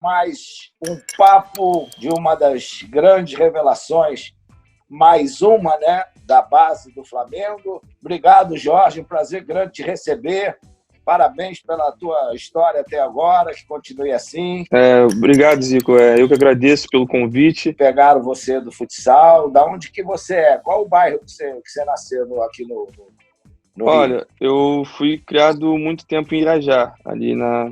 mais um papo de uma das grandes revelações, mais uma, né, da base do Flamengo. Obrigado, Jorge, um prazer grande te receber. Parabéns pela tua história até agora, que continue assim. Obrigado, Zico. Eu que agradeço pelo convite. Pegaram você do futsal. Da onde que você é? Qual o bairro que você nasceu aqui no Olha, Rio? eu fui criado muito tempo em Irajá, ali na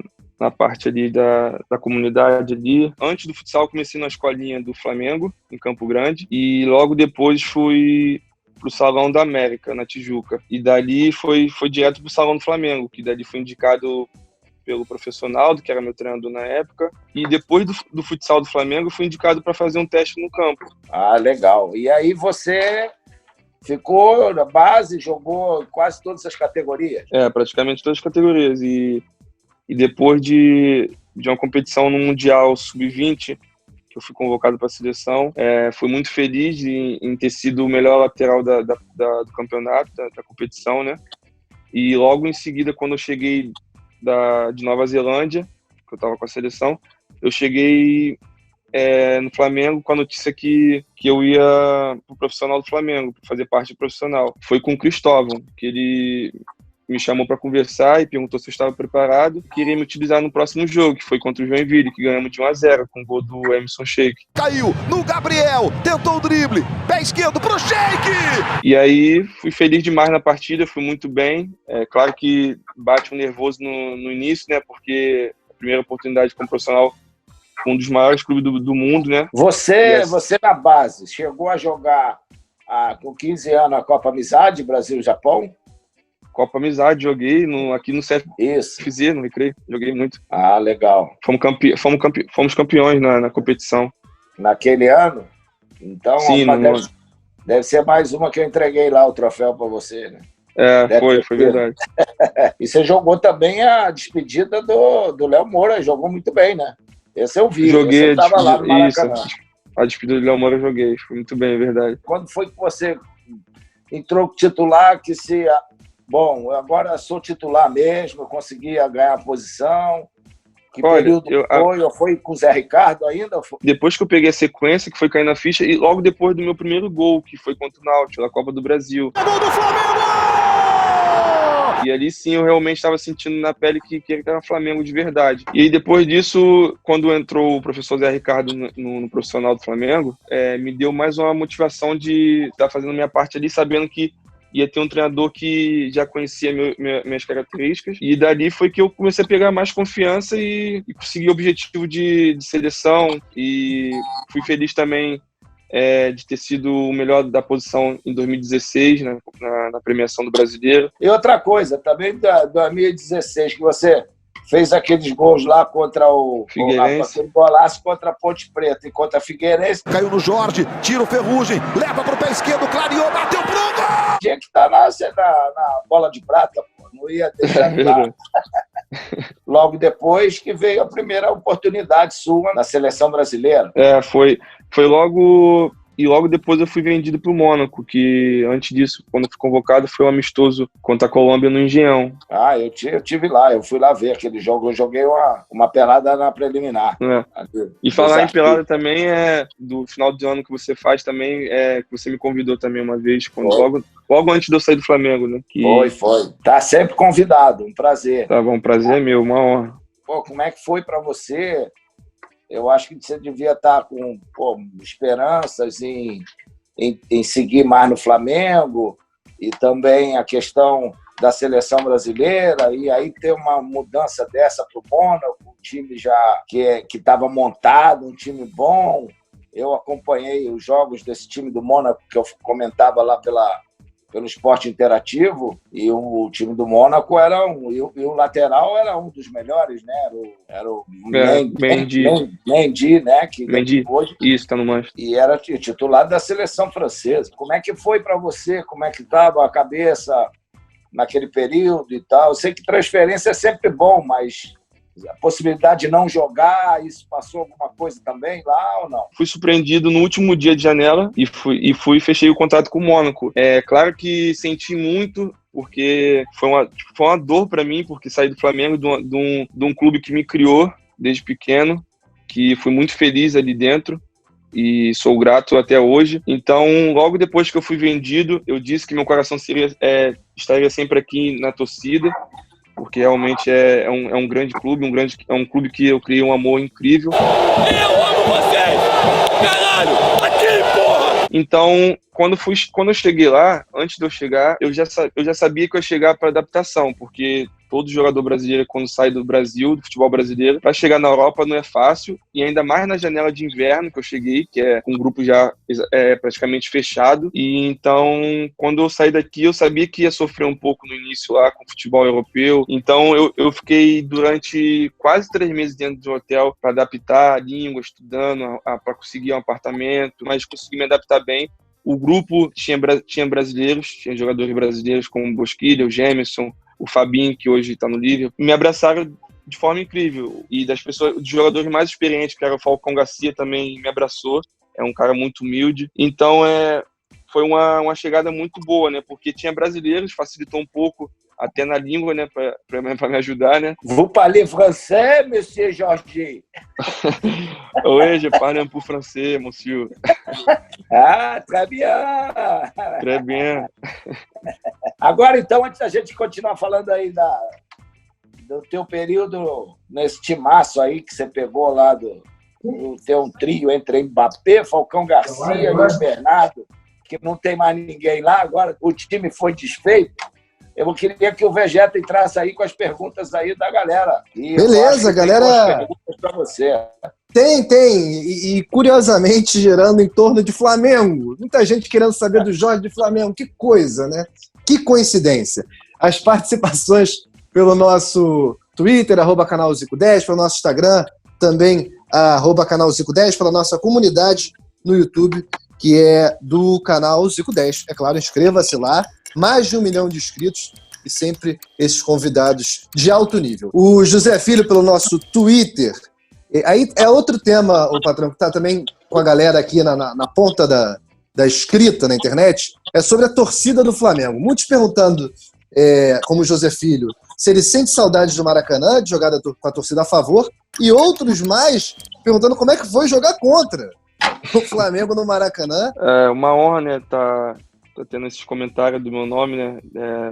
parte ali da comunidade ali. Antes do futsal, eu comecei na escolinha do Flamengo, em Campo Grande, e logo depois fui pro Salão da América, na Tijuca. E dali foi direto pro Salão do Flamengo, que dali foi indicado pelo professor Naldo, que era meu treinador na época. E depois do futsal do Flamengo, eu fui indicado para fazer um teste no campo. Ah, legal. E aí você ficou na base, jogou quase todas as categorias? Praticamente todas as categorias. E depois de uma competição no Mundial Sub-20, que eu fui convocado para a seleção, fui muito feliz em ter sido o melhor lateral do campeonato, da competição, né? E logo em seguida, quando eu cheguei de Nova Zelândia, que eu estava com a seleção, eu cheguei no Flamengo com a notícia que eu ia pro profissional do Flamengo, para fazer parte do profissional. Foi com o Cristóvão, que ele me chamou para conversar e perguntou se eu estava preparado. Queria me utilizar no próximo jogo, que foi contra o Joinville, que ganhamos de 1-0 com o gol do Emerson Sheik. Caiu no Gabriel, tentou o drible, pé esquerdo pro Sheik! E aí fui feliz demais na partida, fui muito bem. Claro que bate um nervoso no início, né? Porque a primeira oportunidade como profissional, um dos maiores clubes do mundo, né? Você na base, chegou a jogar com 15 anos a Copa Amizade, Brasil-Japão? Copa Amizade, joguei aqui no CFZ, no Recreio, joguei muito. Ah, legal. Fomos campeões na competição. Naquele ano? Então, sim, deve ser mais uma que eu entreguei lá o troféu para você, né? Foi verdade. E você jogou também a despedida do Léo Moura, jogou muito bem, né? Esse eu vi, joguei, eu estava lá no Maracanã. A despedida do Léo Moura eu joguei, foi muito bem, é verdade. Quando foi que você entrou titular, bom, agora sou titular mesmo, eu conseguia ganhar a posição? Que período foi? Ou foi com o Zé Ricardo ainda? Depois que eu peguei a sequência, que foi cair na ficha, e logo depois do meu primeiro gol, que foi contra o Náutico, na Copa do Brasil. Gol do Flamengo! E ali sim eu realmente estava sentindo na pele que era Flamengo de verdade. E aí depois disso, quando entrou o professor Zé Ricardo no profissional do Flamengo, me deu mais uma motivação de estar fazendo a minha parte ali, sabendo que ia ter um treinador que já conhecia minhas características, e dali foi que eu comecei a pegar mais confiança e consegui o objetivo de seleção, e fui feliz também de ter sido o melhor da posição em 2016, na premiação do Brasileiro. E outra coisa, também da 2016, que você fez aqueles gols lá contra o Figueirense. Aquele golaço contra a Ponte Preta e contra a Figueirense. Caiu no Jorge, tira o Ferrugem, leva pro pé esquerdo, clareou, bateu pro gol! Tinha que estar na bola de prata, pô. Não ia deixar de lado. Logo depois que veio a primeira oportunidade sua na seleção brasileira. Foi logo... E logo depois eu fui vendido para o Mônaco, que antes disso, quando eu fui convocado, foi um amistoso contra a Colômbia no Engenhão. Ah, eu tive lá, eu fui lá ver aquele jogo, eu joguei uma pelada na preliminar. E falar em pelada também, do final de ano que você faz também, que você me convidou também uma vez, logo antes de eu sair do Flamengo, né? Foi. Tá sempre convidado, um prazer. Tá bom, um prazer é meu, uma honra. Pô, como é que foi para você? Eu acho que você devia estar com esperanças em seguir mais no Flamengo, e também a questão da seleção brasileira, e aí ter uma mudança dessa para o Mônaco, um time já que estava montado, um time bom. Eu acompanhei os jogos desse time do Mônaco, que eu comentava lá pelo Esporte Interativo, e o time do Mônaco e o lateral era um dos melhores, né? Era o Mendy, né? Mendy, hoje, isso, tá no Manchester. E era titular da seleção francesa. Como é que foi para você? Como é que estava a cabeça naquele período e tal? Eu sei que transferência é sempre bom, mas a possibilidade de não jogar, isso passou alguma coisa também lá ou não? Fui surpreendido no último dia de janela e fechei o contrato com o Mônaco. Claro que senti muito, porque foi uma dor para mim, porque saí do Flamengo, de um clube que me criou desde pequeno, que fui muito feliz ali dentro e sou grato até hoje. Então, logo depois que eu fui vendido, eu disse que meu coração estaria sempre aqui na torcida, porque realmente é um grande clube, é um clube que eu criei um amor incrível. Eu amo vocês! Caralho! Aqui, porra! Então, quando eu cheguei lá, antes de eu chegar, eu já sabia que eu ia chegar para adaptação, porque todo jogador brasileiro, quando sai do Brasil, do futebol brasileiro, para chegar na Europa não é fácil, e ainda mais na janela de inverno que eu cheguei, que é um grupo já praticamente fechado. E então, quando eu saí daqui, eu sabia que ia sofrer um pouco no início lá com o futebol europeu. Então, eu fiquei durante quase 3 meses dentro de um hotel para adaptar a língua, estudando, para conseguir um apartamento, mas consegui me adaptar bem. O grupo tinha brasileiros, tinha jogadores brasileiros como o Bosquilha, o Gemerson, o Fabinho, que hoje está no Liverpool, me abraçaram de forma incrível. E dos jogadores mais experientes, que era o Falcão Garcia, também me abraçou. É um cara muito humilde. Então, foi uma chegada muito boa, né? Porque tinha brasileiros, facilitou um pouco até na língua, né? Para me ajudar, né? Vous parlez français, monsieur Jorge? Oui, je parle un peu français, monsieur. Ah, très bien! Très bien. Agora, então, antes da gente continuar falando aí do teu período nesse timaço aí que você pegou lá do teu trio entre Mbappé, Falcão Garcia e o Bernardo, que não tem mais ninguém lá, agora o time foi desfeito. Eu queria que o Vegeta entrasse aí com as perguntas aí da galera. Beleza, galera. Perguntas para você. Tem. E curiosamente gerando em torno de Flamengo. Muita gente querendo saber do Jorge de Flamengo. Que coisa, né? Que coincidência. As participações pelo nosso Twitter, @canal Zico10, pelo nosso Instagram, também @canal Zico10, pela nossa comunidade no YouTube, que é do canal Zico10. É claro, inscreva-se lá. Mais de 1 milhão de inscritos e sempre esses convidados de alto nível. O José Filho, pelo nosso Twitter. Aí é outro tema, o patrão, que está também com a galera aqui na ponta da escrita na internet, é sobre a torcida do Flamengo. Muitos perguntando, como o José Filho, se ele sente saudades do Maracanã, de jogar com a torcida a favor, e outros mais perguntando como é que foi jogar contra o Flamengo no Maracanã. É uma honra, né, tá tendo esses comentários do meu nome, né,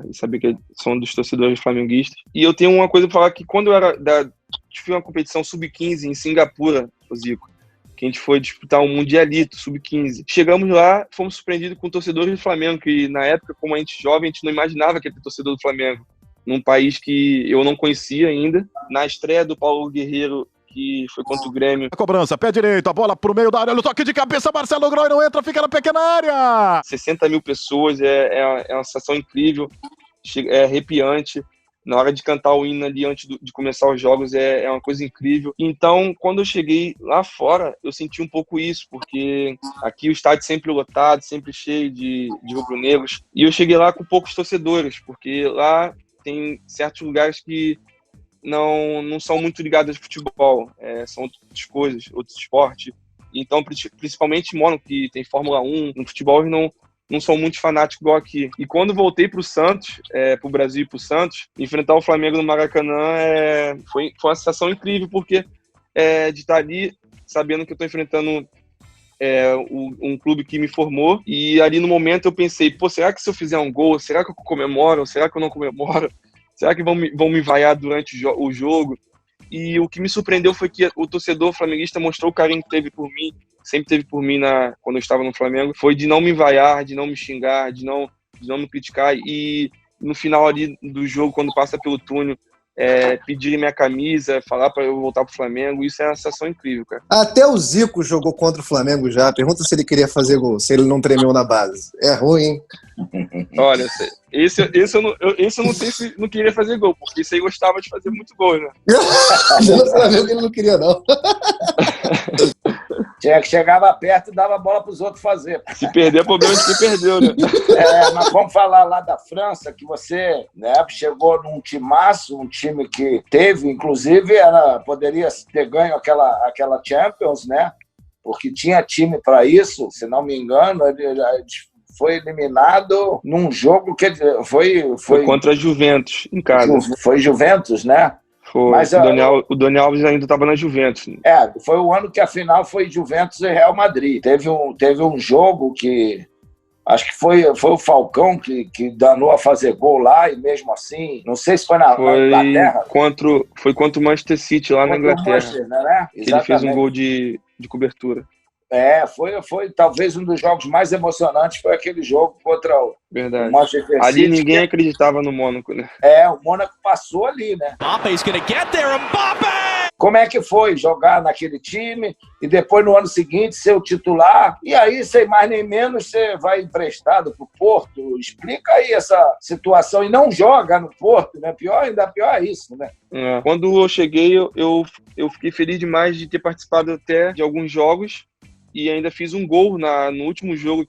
e saber que são dos torcedores flamenguistas. E eu tenho uma coisa pra falar, que quando eu tive uma competição sub-15 em Singapura, o Zico, que a gente foi disputar um mundialito sub-15. Chegamos lá, fomos surpreendidos com torcedores do Flamengo, que na época, como a gente jovem, a gente não imaginava que ia ter torcedor do Flamengo, num país que eu não conhecia ainda. Na estreia do Paulo Guerreiro, que foi contra o Grêmio. A cobrança, pé direito, a bola pro meio da área, o toque de cabeça, Marcelo Groy não entra, fica na pequena área. 60 mil pessoas, é uma sensação incrível, é arrepiante. Na hora de cantar o hino ali antes de começar os jogos é uma coisa incrível. Então, quando eu cheguei lá fora, eu senti um pouco isso, porque aqui o estádio sempre lotado, sempre cheio de rubro-negros. E eu cheguei lá com poucos torcedores, porque lá tem certos lugares que não são muito ligados ao futebol, são outras coisas, outros esportes. Então, principalmente Mônaco, que tem Fórmula 1, no futebol eles não são muito fanáticos igual aqui. E quando voltei para o Santos, para o Brasil e para o Santos, enfrentar o Flamengo no Maracanã foi uma sensação incrível, porque de estar ali sabendo que eu estou enfrentando um clube que me formou, e ali no momento eu pensei, será que se eu fizer um gol, será que eu comemoro, será que eu não comemoro? Será que vão me vaiar durante o jogo? E o que me surpreendeu foi que o torcedor flamenguista mostrou o carinho que teve por mim, sempre teve por mim quando eu estava no Flamengo, foi de não me vaiar, de não me xingar, de não me criticar. E no final ali do jogo, quando passa pelo túnel, pedirem minha camisa, falar para eu voltar pro Flamengo, isso é uma sensação incrível, cara. Até o Zico jogou contra o Flamengo já. Pergunta se ele queria fazer gol, se ele não tremeu na base. É ruim, hein? Olha, esse eu não sei se não queria fazer gol, porque esse aí gostava de fazer muito gol, né? No Flamengo ele não queria, não. Chegava perto e dava a bola para os outros fazer. Se perder, é problema de quem perdeu, né? Mas vamos falar lá da França, que você, né, chegou num timaço, um time que teve, inclusive, poderia ter ganho aquela Champions, né? Porque tinha time para isso, se não me engano, ele foi eliminado num jogo que foi contra a Juventus, em casa. Foi Juventus, né? Foi. Mas, O Dani Alves ainda estava na Juventus. foi o ano que a final foi Juventus e Real Madrid. Teve um jogo que acho que foi o Falcão que danou a fazer gol lá, e mesmo assim, não sei se foi na Inglaterra. Foi contra o Manchester City lá na Inglaterra. Manchester, né? Que ele fez um gol de cobertura. Foi talvez um dos jogos mais emocionantes, foi aquele jogo contra o Manchester City. Ali ninguém acreditava no Mônaco, né? O Mônaco passou ali, né? Mbappe's gonna get there, Mbappe! Como é que foi jogar naquele time e depois no ano seguinte ser o titular? E aí, sem mais nem menos, você vai emprestado para o Porto. Explica aí essa situação e não joga no Porto, né? Ainda pior é isso, né? Quando eu cheguei, eu fiquei feliz demais de ter participado até de alguns jogos e ainda fiz um gol no último jogo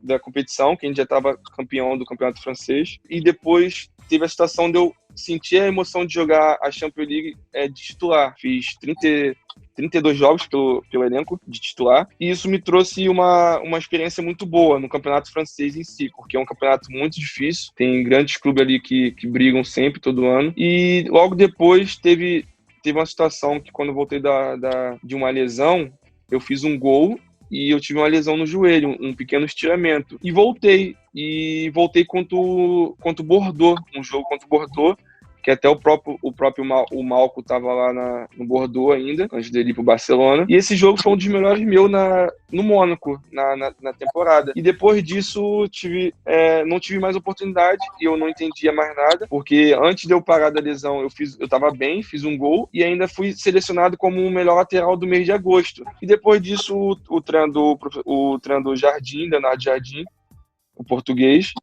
da competição, que a gente já estava campeão do campeonato francês. E depois teve a situação de eu sentir a emoção de jogar a Champions League de titular. Fiz 32 jogos pelo elenco de titular, e isso me trouxe uma experiência muito boa no campeonato francês em si, porque é um campeonato muito difícil, tem grandes clubes ali que brigam sempre, todo ano, e logo depois teve uma situação que quando eu voltei de uma lesão, eu fiz um gol e eu tive uma lesão no joelho, um pequeno estiramento, e voltei contra o Bordeaux, um jogo contra o Bordeaux, que até o próprio Malco estava lá no Bordeaux ainda, antes dele ir para o Barcelona. E esse jogo foi um dos melhores meu no Mônaco, na temporada. E depois disso, não tive mais oportunidade e eu não entendia mais nada, porque antes de eu parar da lesão, eu estava bem, fiz um gol e ainda fui selecionado como o melhor lateral do mês de agosto. E depois disso, o treinador Jardim, Leonardo Jardim, o português,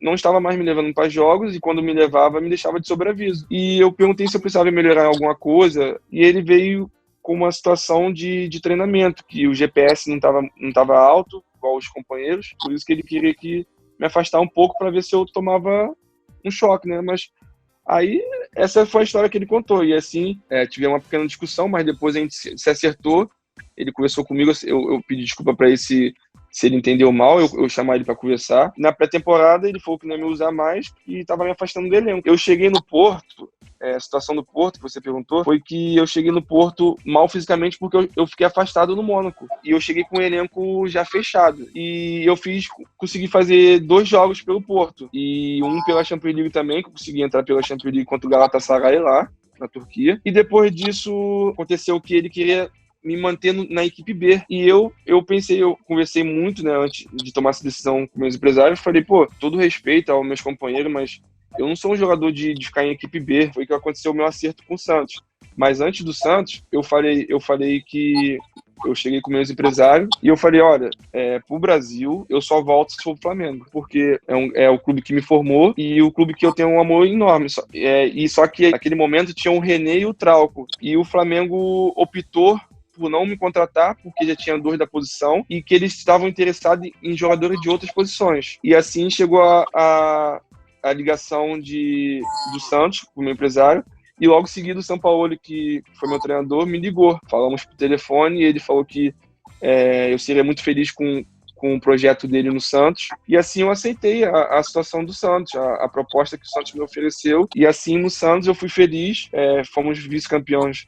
não estava mais me levando para jogos, e quando me levava, me deixava de sobreaviso. E eu perguntei se eu precisava melhorar alguma coisa, e ele veio com uma situação de treinamento, que o GPS não estava alto, igual os companheiros, por isso que ele queria me afastar um pouco para ver se eu tomava um choque, né? Mas aí, essa foi a história que ele contou, e assim, tivemos uma pequena discussão, mas depois a gente se acertou, ele conversou comigo, eu pedi desculpa para ele se ele entendeu mal, eu chamar ele para conversar. Na pré-temporada, ele falou que não ia me usar mais e estava me afastando do elenco. Eu cheguei no Porto, a situação do Porto, que você perguntou, foi que eu cheguei no Porto mal fisicamente porque eu fiquei afastado no Mônaco. E eu cheguei com o elenco já fechado. E eu consegui fazer 2 jogos pelo Porto. E um pela Champions League também, que eu consegui entrar pela Champions League contra o Galatasaray lá, na Turquia. E depois disso, aconteceu que ele queria me manter na equipe B. E eu conversei muito, né, antes de tomar essa decisão com meus empresários, falei, todo respeito aos meus companheiros, mas eu não sou um jogador de ficar em equipe B. Foi que aconteceu o meu acerto com o Santos. Mas antes do Santos, eu falei que eu cheguei com meus empresários e eu falei, olha, pro Brasil, eu só volto se for pro Flamengo, porque é o clube que me formou e o clube que eu tenho um amor enorme. Só que naquele momento tinha o René e o Trauco. E o Flamengo optou por não me contratar, porque já tinha 2 da posição, e que eles estavam interessados em jogadores de outras posições. E assim chegou a ligação do Santos, o meu empresário, e logo seguido o Sampaoli, que foi meu treinador, me ligou. Falamos por telefone e ele falou que eu seria muito feliz com o projeto dele no Santos, e assim eu aceitei a situação do Santos, a proposta que o Santos me ofereceu, e assim no Santos eu fui feliz, fomos vice-campeões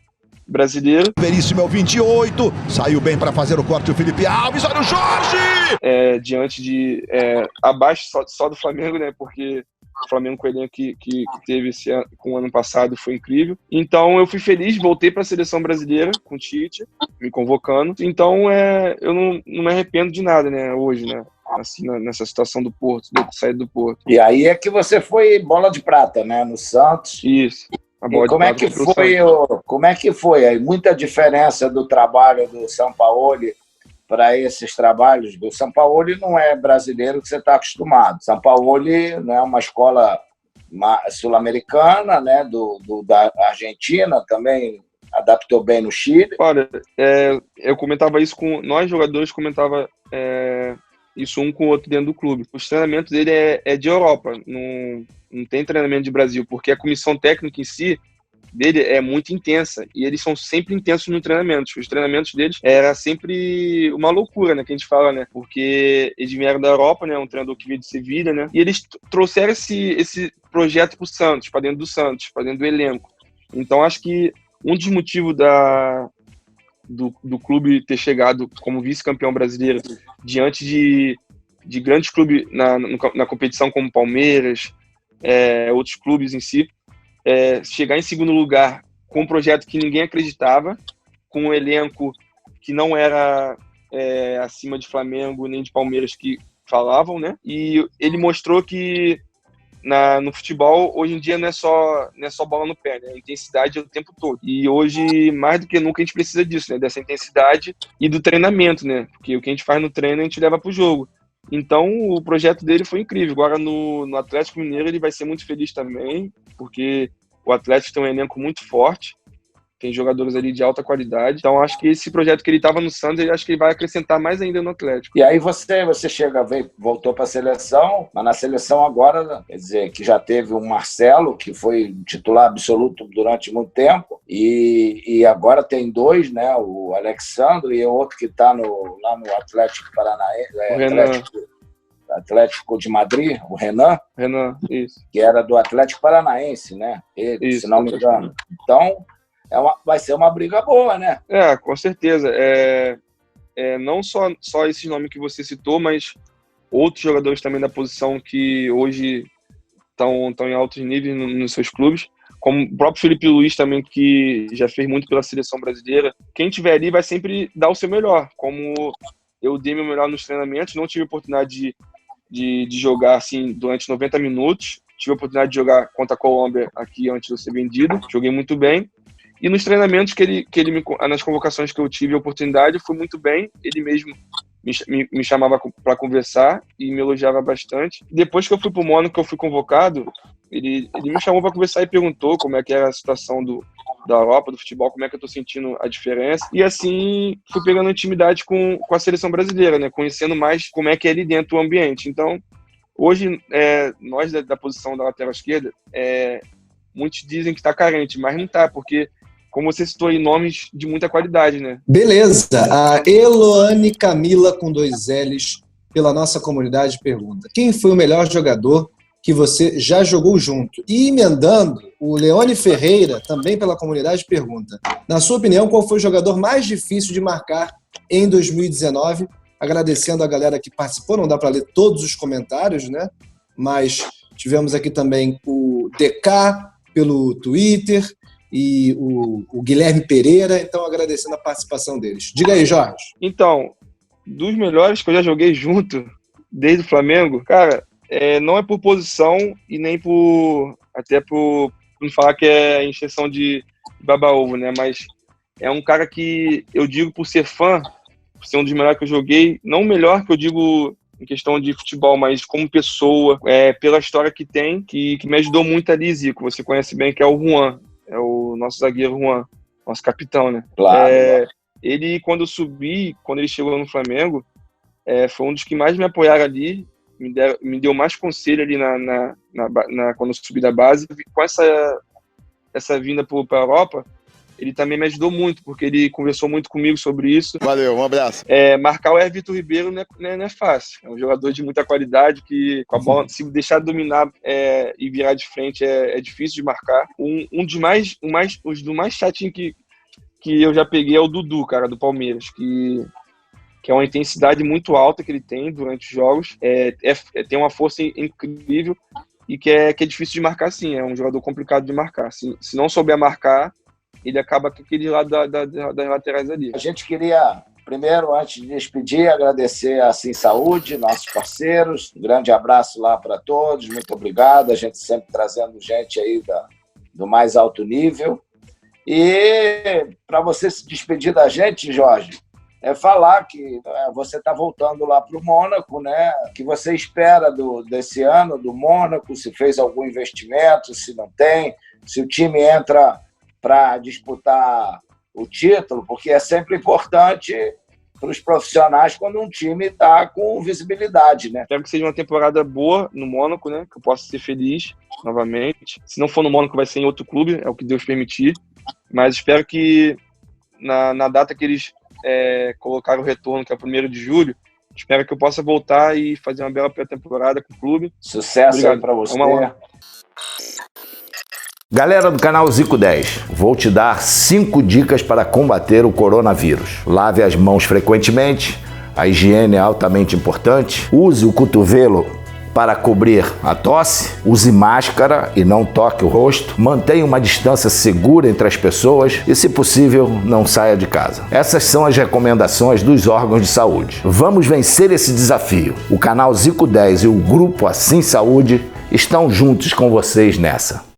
brasileiro. Veríssimo é o 28, saiu bem para fazer o corte o Felipe Alves, olha o Jorge! Diante de abaixo só do Flamengo, né? Porque o Flamengo com o elenco que teve com o ano passado foi incrível. Então eu fui feliz, voltei para a seleção brasileira com o Tite, me convocando. Então eu não me arrependo de nada, né? Hoje, né? Assim, nessa situação do Porto, de sair do Porto. E aí é que você foi bola de prata, né? No Santos. Isso. E como é que foi aí? Muita diferença do trabalho do Sampaoli para esses trabalhos? Do Sampaoli não é brasileiro que você está acostumado. Sampaoli não é uma escola sul-americana, né? Da Argentina, também adaptou bem no Chile. Olha, eu comentava isso com nós jogadores, comentava isso um com o outro dentro do clube. Os treinamentos dele é de Europa, não tem treinamento de Brasil, porque a comissão técnica em si dele é muito intensa, e eles são sempre intensos no treinamento. Os treinamentos deles era sempre uma loucura, né, que a gente fala, né, porque eles vieram da Europa, né, um treinador que veio de Sevilha, né, e eles trouxeram esse projeto pro Santos, para dentro do Santos, para dentro do elenco. Então, acho que um dos motivos do clube ter chegado como vice-campeão brasileiro diante de grandes clubes na competição, como Palmeiras, outros clubes em si, chegar em segundo lugar com um projeto que ninguém acreditava, com um elenco que não era acima de Flamengo nem de Palmeiras que falavam, né? E ele mostrou que no futebol, hoje em dia, não é só bola no pé, né? A intensidade é o tempo todo. E hoje, mais do que nunca, a gente precisa disso, né? Dessa intensidade e do treinamento, né? Porque o que a gente faz no treino, a gente leva pro jogo. Então, o projeto dele foi incrível. Agora, no Atlético Mineiro, ele vai ser muito feliz também, porque o Atlético tem um elenco muito forte, tem jogadores ali de alta qualidade. Então, acho que esse projeto que ele estava no Santos, acho que ele vai acrescentar mais ainda no Atlético. E aí você voltou para a seleção, mas na seleção agora, quer dizer, que já teve o Marcelo, que foi titular absoluto durante muito tempo, e agora tem dois, né? O Alexandre e o outro que está lá no Atlético Paranaense, Atlético de Madrid, o Renan, isso. Que era do Atlético Paranaense, né? Ele, isso, se não me engano. Então, vai ser uma briga boa, né? Com certeza. Não só esse nome que você citou, mas outros jogadores também da posição que hoje estão em altos níveis nos seus clubes, como o próprio Felipe Luiz também, que já fez muito pela seleção brasileira. Quem tiver ali vai sempre dar o seu melhor. Como eu dei meu melhor nos treinamentos, não tive oportunidade de jogar assim durante 90 minutos. Tive a oportunidade de jogar contra a Colômbia aqui antes de eu ser vendido. Joguei muito bem. E nos treinamentos nas convocações que eu tive a oportunidade, foi muito bem. Ele mesmo me chamava para conversar e me elogiava bastante. Depois que eu fui para o Mônaco, que eu fui convocado, ele me chamou para conversar e perguntou como é que era a situação da Europa, do futebol, como é que eu estou sentindo a diferença. E assim, fui pegando intimidade com a seleção brasileira, né? Conhecendo mais como é que é ali dentro o ambiente. Então, hoje, nós da posição da lateral esquerda, muitos dizem que está carente, mas não está, porque como você citou aí, nomes de muita qualidade, né? Beleza. A Eloane Camila, com 2 L's, pela nossa comunidade, pergunta: quem foi o melhor jogador que você já jogou junto? E emendando, o Leone Ferreira, também pela comunidade, pergunta: na sua opinião, qual foi o jogador mais difícil de marcar em 2019? Agradecendo a galera que participou, não dá para ler todos os comentários, né? Mas tivemos aqui também o DK pelo Twitter, e o Guilherme Pereira, então agradecendo a participação deles. Diga aí, Jorge. Então, dos melhores que eu já joguei junto, desde o Flamengo, cara, não é por posição e nem até por não falar que é encheção de baba-ovo, né, mas é um cara que eu digo por ser fã, por ser um dos melhores que eu joguei, não o melhor que eu digo em questão de futebol, mas como pessoa, pela história que tem, que me ajudou muito ali, Zico, você conhece bem, que é o Juan. É o nosso zagueiro Juan, nosso capitão, né? Claro. Ele, quando eu subi, quando ele chegou no Flamengo, foi um dos que mais me apoiaram ali, me deu mais conselho ali quando eu subi da base. Com essa vinda para a Europa, ele também me ajudou muito, porque ele conversou muito comigo sobre isso. Valeu, um abraço. Marcar o Vitor Ribeiro não é fácil. É um jogador de muita qualidade que, com a bola, se deixar dominar e virar de frente, é difícil de marcar. Os do mais chatinho que eu já peguei é o Dudu, cara, do Palmeiras, que é uma intensidade muito alta que ele tem durante os jogos. Tem uma força incrível e que é difícil de marcar, sim. É um jogador complicado de marcar. Se não souber marcar, ele acaba com aquele lado das laterais ali. A gente queria, primeiro, antes de despedir, agradecer a Sim Saúde, nossos parceiros. Um grande abraço lá para todos, muito obrigado. A gente sempre trazendo gente aí do mais alto nível. E para você se despedir da gente, Jorge, falar que você está voltando lá para o Mônaco, né? O que você espera desse ano do Mônaco, se fez algum investimento, se não tem, se o time entra para disputar o título, porque é sempre importante para os profissionais quando um time está com visibilidade, né? Espero que seja uma temporada boa no Mônaco, né? Que eu possa ser feliz novamente. Se não for no Mônaco, vai ser em outro clube, é o que Deus permitir. Mas espero que na data que eles colocaram o retorno, que é o 1º de julho, espero que eu possa voltar e fazer uma bela pré-temporada com o clube. Sucesso aí para você. É uma honra. Galera do canal Zico 10, vou te dar 5 dicas para combater o coronavírus. Lave as mãos frequentemente, a higiene é altamente importante. Use o cotovelo para cobrir a tosse, use máscara e não toque o rosto. Mantenha uma distância segura entre as pessoas e, se possível, não saia de casa. Essas são as recomendações dos órgãos de saúde. Vamos vencer esse desafio. O canal Zico 10 e o Grupo Assim Saúde estão juntos com vocês nessa.